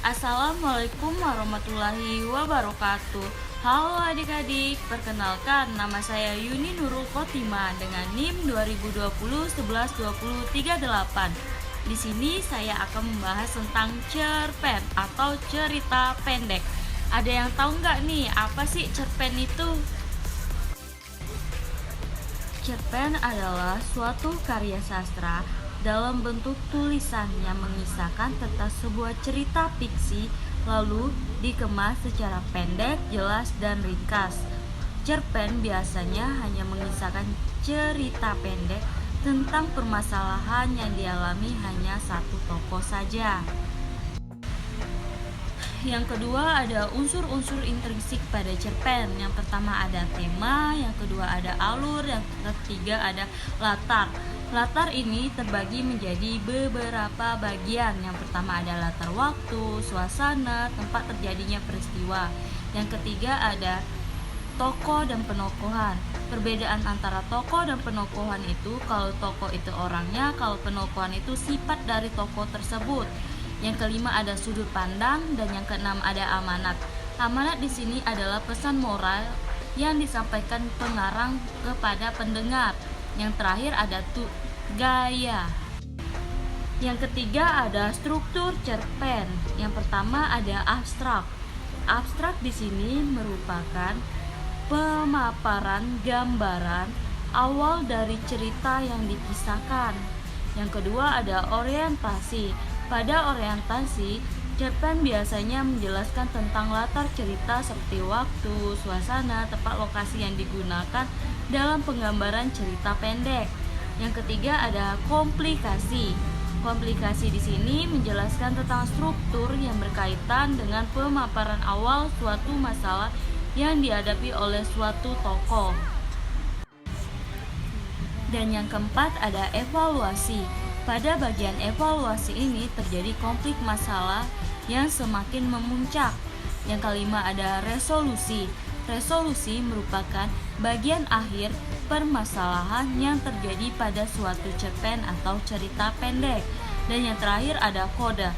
Assalamualaikum warahmatullahi wabarakatuh. Halo adik-adik, perkenalkan nama saya Yuni Nurul Khotimah dengan NIM 2020 11 20 38. Di sini saya akan membahas tentang cerpen atau cerita pendek. Ada yang tahu nggak nih apa sih cerpen itu? Cerpen adalah suatu karya sastra dalam bentuk tulisan yang mengisahkan tentang sebuah cerita fiksi lalu dikemas secara pendek, jelas, dan ringkas. Cerpen biasanya hanya mengisahkan cerita pendek tentang permasalahan yang dialami hanya satu tokoh saja. Yang kedua ada unsur-unsur intrinsik pada cerpen. Yang pertama ada tema, yang kedua ada alur, yang ketiga ada latar. Latar ini terbagi menjadi beberapa bagian. Yang pertama ada latar waktu, suasana, tempat terjadinya peristiwa. Yang ketiga ada tokoh dan penokohan. Perbedaan antara tokoh dan penokohan itu, kalau tokoh itu orangnya, kalau penokohan itu sifat dari tokoh tersebut. Yang kelima ada sudut pandang, dan yang keenam ada amanat. Amanat di sini adalah pesan moral yang disampaikan pengarang kepada pendengar. Yang terakhir ada gaya. Yang ketiga ada struktur cerpen. Yang pertama ada abstrak. Abstrak di sini merupakan pemaparan gambaran awal dari cerita yang dikisahkan. Yang kedua ada orientasi. Pada orientasi, cerpen biasanya menjelaskan tentang latar cerita seperti waktu, suasana, tempat lokasi yang digunakan dalam penggambaran cerita pendek. Yang ketiga ada komplikasi. Komplikasi di sini menjelaskan tentang struktur yang berkaitan dengan pemaparan awal suatu masalah yang dihadapi oleh suatu tokoh. Dan yang keempat ada evaluasi. Pada bagian evaluasi ini terjadi konflik masalah yang semakin memuncak. Yang kelima ada resolusi. Resolusi merupakan bagian akhir permasalahan yang terjadi pada suatu cerpen atau cerita pendek. Dan yang terakhir ada koda.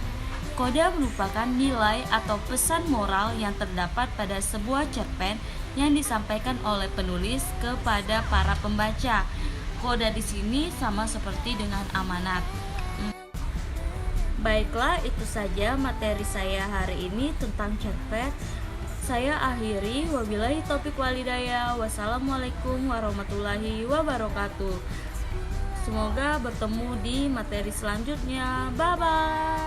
Koda merupakan nilai atau pesan moral yang terdapat pada sebuah cerpen yang disampaikan oleh penulis kepada para pembaca. Koda di sini sama seperti dengan amanat. Baiklah, itu saja materi saya hari ini tentang cerpen. Saya akhiri, wabillahi taufiq walhidayah. Wassalamualaikum warahmatullahi wabarakatuh. Semoga bertemu di materi selanjutnya. Bye bye.